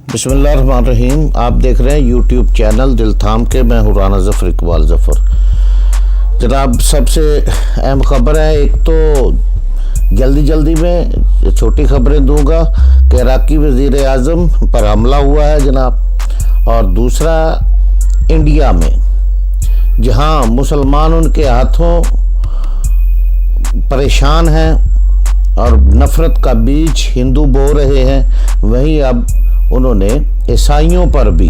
बिस्मिल्लाहिर्रहमानिर्रहीम। आप देख रहे हैं यूट्यूब चैनल दिल थाम के। मैं हूँ राना ज़फ़र इकबाल ज़फ़र। जनाब, सबसे अहम ख़बर है, एक तो जल्दी में छोटी ख़बरें दूंगा कि इराक़ी वज़ीर आज़म पर हमला हुआ है जनाब, और दूसरा इंडिया में जहाँ मुसलमान उनके हाथों परेशान हैं और नफ़रत का बीज हिंदू बो रहे हैं, वहीं अब उन्होंने ईसाइयों पर भी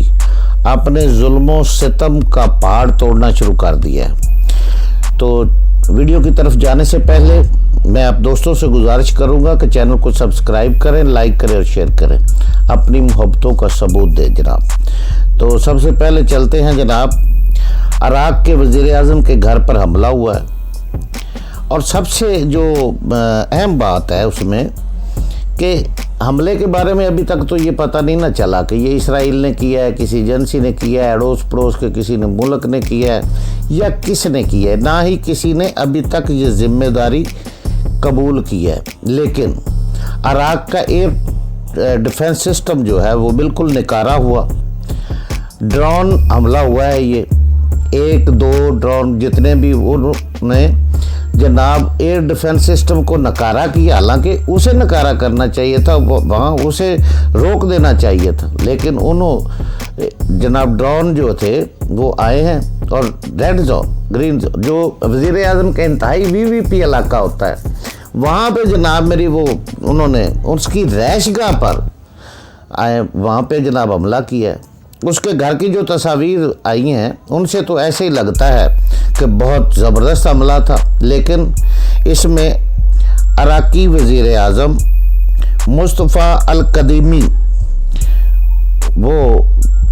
अपने जुल्मों सितम का पहाड़ तोड़ना शुरू कर दिया है। तो वीडियो की तरफ जाने से पहले मैं आप दोस्तों से गुजारिश करूंगा कि चैनल को सब्सक्राइब करें, लाइक करें और शेयर करें, अपनी मोहब्बतों का सबूत दें जनाब। तो सबसे पहले चलते हैं जनाब, इराक़ के वज़ीर आज़म के घर पर हमला हुआ है, और सबसे जो अहम बात है उसमें कि हमले के बारे में अभी तक तो ये पता नहीं ना चला कि ये इसराइल ने किया है, किसी एजेंसी ने किया है, अड़ोस पड़ोस के किसी ने मुल्क ने किया है, या किसने किया है। ना ही किसी ने अभी तक ये जिम्मेदारी कबूल की है। लेकिन इराक़ का एयर डिफेंस सिस्टम जो है वो बिल्कुल निकारा हुआ, ड्रोन हमला हुआ है। ये एक दो ड्रोन जितने भी, उन्होंने जनाब एयर डिफेंस सिस्टम को नकारा किया। हालांकि उसे नकारा करना चाहिए था, वहाँ उसे रोक देना चाहिए था, लेकिन उन्होंने जनाब ड्रोन जो थे वो आए हैं, और रेड जोन, ग्रीन जोन, जो वज़ीर आज़म का इंतहाई वीवीपी इलाका होता है, वहाँ पे जनाब मेरी वो उन्होंने उसकी रैशगाह पर आए, वहाँ पे जनाब हमला किया है। उसके घर की जो तस्वीर आई हैं उनसे तो ऐसे ही लगता है कि बहुत ज़बरदस्त हमला था। लेकिन इसमें इराक़ी वज़ीर आज़म मुस्तफ़ा अल कदीमी, वो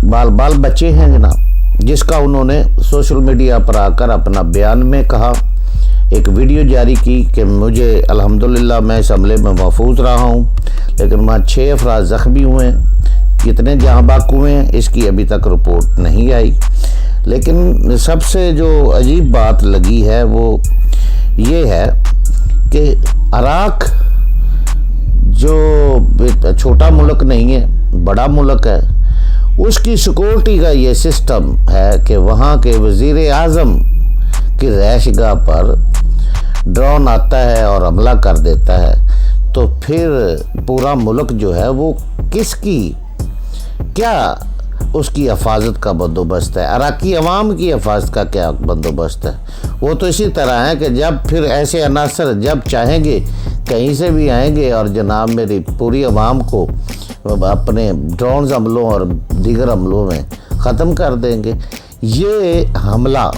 बाल बच्चे हैं जनाब, जिसका उन्होंने सोशल मीडिया पर आकर अपना बयान में कहा, एक वीडियो जारी की कि मुझे अल्हम्दुलिल्लाह मैं इस हमले में महफूज रहा हूँ, लेकिन वहाँ 6 अफराद ज़ख्मी हुए हैं। कितने जहाँ बाक हुए हैं इसकी अभी तक रिपोर्ट नहीं आई। लेकिन सबसे जो अजीब बात लगी है वो ये है कि इराक़ जो छोटा मुल्क नहीं है, बड़ा मुल्क है, उसकी सिक्योरिटी का ये सिस्टम है कि वहाँ के वज़ीर आज़म की रैशगाह पर ड्रोन आता है और हमला कर देता है। तो फिर पूरा मुल्क जो है वो किसकी, क्या उसकी हिफाजत का बंदोबस्त है, इराक़ी अवाम की हिफाजत का क्या बंदोबस्त है? वो तो इसी तरह है कि जब फिर ऐसे अनासर जब चाहेंगे कहीं से भी आएंगे और जनाब मेरी पूरी अवाम को अपने ड्रोन हमलों और दीगर हमलों में ख़त्म कर देंगे। ये हमला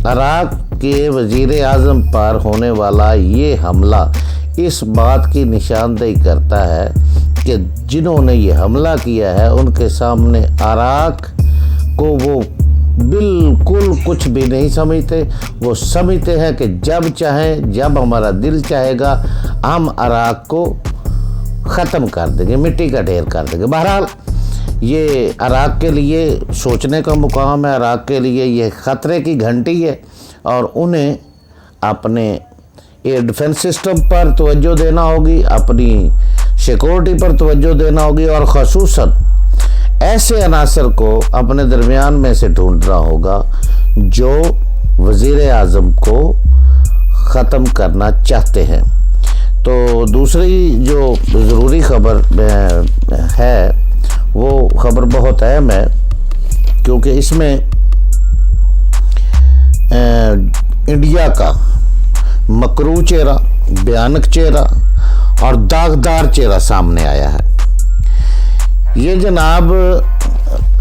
इराक़ के वज़ीर आज़म पर होने वाला ये हमला इस बात की निशानदेही करता है कि जिन्होंने ये हमला किया है उनके सामने इराक़ को वो बिल्कुल कुछ भी नहीं समझते। वो समझते हैं कि जब चाहें, जब हमारा दिल चाहेगा, हम इराक़ को ख़त्म कर देंगे, मिट्टी का ढेर कर देंगे। बहरहाल ये इराक़ के लिए सोचने का मुकाम है, इराक़ के लिए ये ख़तरे की घंटी है, और उन्हें अपने एयर डिफेंस सिस्टम पर तवज्जो देना होगी, अपनी सिक्योरिटी पर तवज्जो देना होगी, और ख़ुसूसन ऐसे अनासर को अपने दरमियान में से ढूंढना होगा जो वज़ीर आज़म को ख़त्म करना चाहते हैं। तो दूसरी जो ज़रूरी ख़बर है वो ख़बर बहुत अहम है, क्योंकि इसमें इंडिया का मकरू चेहरा, भयानक चेहरा और दागदार चेहरा सामने आया है। ये जनाब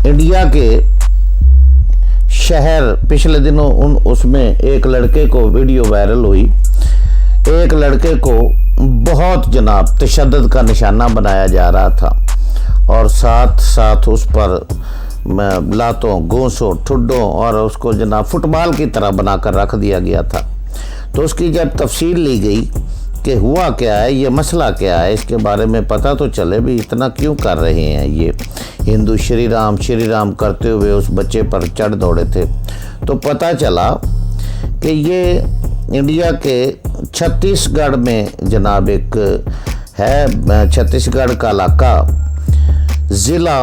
इंडिया के शहर, पिछले दिनों उसमें एक लड़के को वीडियो वायरल हुई, एक लड़के को बहुत जनाब तशद्दुद का निशाना बनाया जा रहा था, और साथ साथ उस पर लातों, गोंसों, ठुड्डों और उसको जनाब फुटबॉल की तरह बनाकर रख दिया गया था। तो उसकी जब तफसील ली गई कि हुआ क्या है, ये मसला क्या है, इसके बारे में पता तो चले भी इतना क्यों कर रहे हैं ये हिंदू श्री राम करते हुए उस बच्चे पर चढ़ दौड़े थे। तो पता चला कि ये इंडिया के छत्तीसगढ़ में जनाब एक है, छत्तीसगढ़ का इलाका ضلع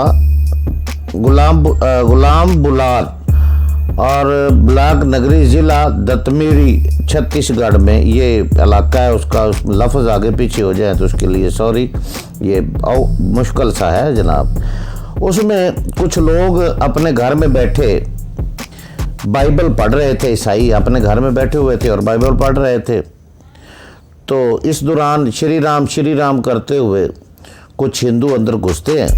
غلام بلار اور بلاک نگری ضلع دتمیری چھتیس گڑھ میں یہ علاقہ ہے. اس کا لفظ آگے پیچھے ہو جائے تو اس کے لیے سوری, یہ مشکل سا ہے جناب. اس میں کچھ لوگ اپنے گھر میں بیٹھے بائبل پڑھ رہے تھے. عیسائی اپنے گھر میں بیٹھے ہوئے تھے اور بائبل پڑھ رہے تھے. تو اس دوران شری رام کرتے ہوئے کچھ ہندو اندر گھستے ہیں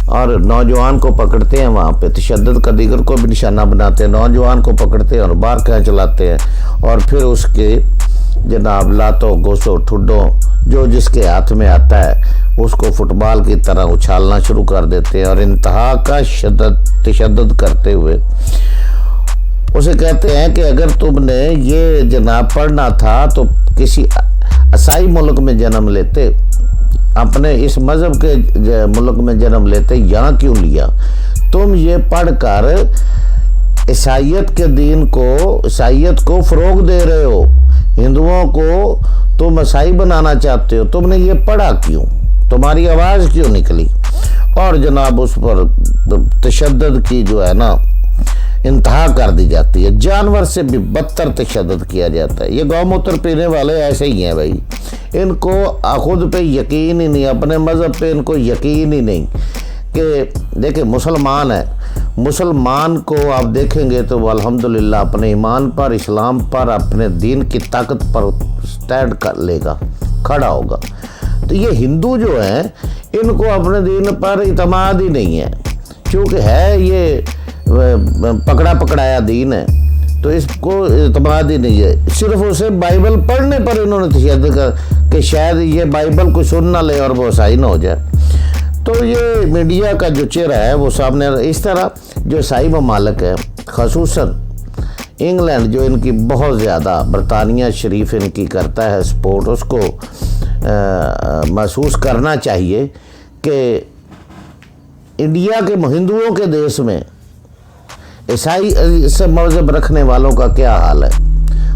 اور نوجوان کو پکڑتے ہیں. وہاں پہ تشدد کا دیگر کو بھی نشانہ بناتے ہیں. نوجوان کو پکڑتے ہیں اور باہر کھینچ چلاتے ہیں اور پھر اس کے جناب لاتوں گوسوں ٹھڈوں جو جس کے ہاتھ میں آتا ہے اس کو فٹ بال کی طرح اچھالنا شروع کر دیتے ہیں اور انتہا کا تشدد کرتے ہوئے اسے کہتے ہیں کہ اگر تم نے یہ جناب پڑھنا تھا تو کسی عیسائی ملک میں جنم لیتے, اپنے اس مذہب کے ملک میں جنم لیتے, یہاں کیوں لیا؟ تم یہ پڑھ کر عیسائیت کے دین کو, عیسائیت کو فروغ دے رہے ہو. ہندوؤں کو تم عیسائی بنانا چاہتے ہو. تم نے یہ پڑھا کیوں؟ تمہاری آواز کیوں نکلی؟ اور جناب اس پر تشدد کی جو ہے نا انتہا کر دی جاتی ہے. جانور سے بھی بدتر تشدد کیا جاتا ہے. یہ گو موتر پینے والے ایسے ہی ہیں بھائی. ان کو خود پہ یقین ہی نہیں, اپنے مذہب پہ ان کو یقین ہی نہیں. کہ دیکھیں مسلمان ہے, مسلمان کو آپ دیکھیں گے تو وہ الحمدللہ اپنے ایمان پر, اسلام پر, اپنے دین کی طاقت پر سٹینڈ کر لے گا, کھڑا ہوگا. تو یہ ہندو جو ہیں ان کو اپنے دین پر اعتماد ہی نہیں ہے, چونکہ ہے یہ پکڑا پکڑایا دین ہے تو اس کو اعتماد ہی نہیں ہے. صرف اسے بائبل پڑھنے پر انہوں نے تشدد کر کہ شاید یہ بائبل کو سن نہ لے اور وہ عیسائی نہ ہو جائے. تو یہ میڈیا کا جو چہرہ ہے وہ سامنے اس طرح جو عیسائی ممالک ہے, خصوصاً انگلینڈ جو ان کی بہت زیادہ, برطانیہ شریف ان کی کرتا ہے سپورٹ, اس کو محسوس کرنا چاہیے کہ انڈیا کے ہندوؤں کے دیش میں عیسائی سے مذہب رکھنے والوں کا کیا حال ہے,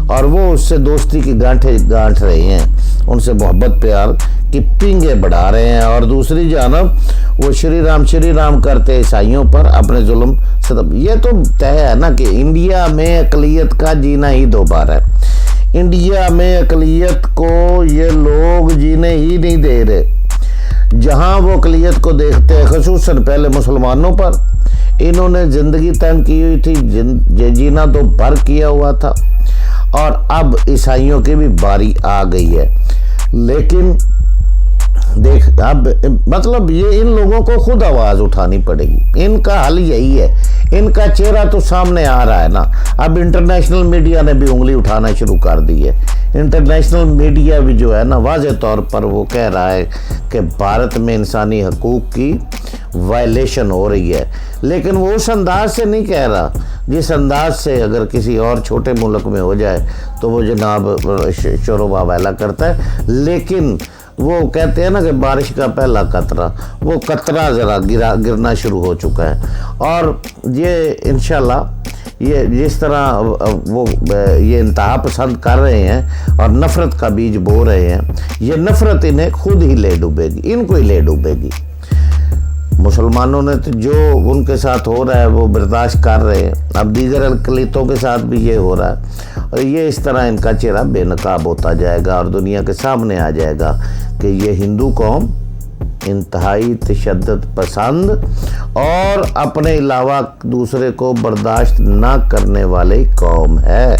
اور وہ اس سے دوستی کی گانٹھیں گانٹھ رہے ہیں, ان سے محبت پیار کی پینگیں بڑھا رہے ہیں. اور دوسری جانب وہ شری رام کرتے عیسائیوں پر اپنے ظلم ستم. یہ تو طے ہے نا کہ انڈیا میں اقلیت کا جینا ہی دو بار ہے. انڈیا میں اقلیت کو یہ لوگ جینے ہی نہیں دے رہے. جہاں وہ اقلیت کو دیکھتے ہیں, خصوصاً پہلے مسلمانوں پر انہوں نے زندگی تنگ کی ہوئی تھی, جینا تو بھر کیا ہوا تھا, اور اب عیسائیوں کی بھی باری آ گئی ہے. لیکن دیکھ اب مطلب یہ ان لوگوں کو خود آواز اٹھانی پڑے گی. ان کا حل یہی ہے, ان کا چہرہ تو سامنے آ رہا ہے نا. اب انٹرنیشنل میڈیا نے بھی انگلی اٹھانا شروع کر دی ہے. انٹرنیشنل میڈیا بھی جو ہے نا واضح طور پر وہ کہہ رہا ہے کہ بھارت میں انسانی حقوق کی وائلیشن ہو رہی ہے, لیکن وہ اس انداز سے نہیں کہہ رہا جس انداز سے اگر کسی اور چھوٹے ملک میں ہو جائے تو وہ جناب شور و واویلا کرتا ہے. لیکن وہ کہتے ہیں نا کہ بارش کا پہلا قطرہ, وہ قطرہ ذرا گرنا شروع ہو چکا ہے. اور یہ انشاءاللہ یہ جس طرح وہ یہ انتہا پسند کر رہے ہیں اور نفرت کا بیج بو رہے ہیں, یہ نفرت انہیں خود ہی لے ڈوبے گی, ان کو ہی لے ڈوبے گی. مسلمانوں نے تو جو ان کے ساتھ ہو رہا ہے وہ برداشت کر رہے ہیں, اب دیگر اقلیتوں کے ساتھ بھی یہ ہو رہا ہے, اور یہ اس طرح ان کا چہرہ بے نقاب ہوتا جائے گا اور دنیا کے سامنے آ جائے گا کہ یہ ہندو قوم انتہائی تشدد پسند اور اپنے علاوہ دوسرے کو برداشت نہ کرنے والی قوم ہے.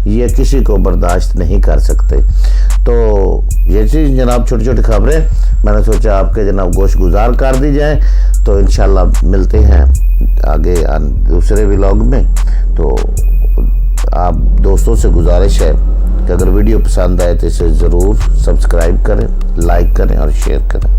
یہ کسی کو برداشت نہیں کر سکتے. تو یہ چیز جناب چھوٹی چھوٹی خبریں میں نے سوچا آپ کے جناب گوش گزار کر دی جائیں. تو انشاءاللہ ملتے ہیں آگے دوسرے ولاگ میں. تو آپ دوستوں سے گزارش ہے کہ اگر ویڈیو پسند آئے تو اسے ضرور سبسکرائب کریں, لائک کریں اور شیئر کریں.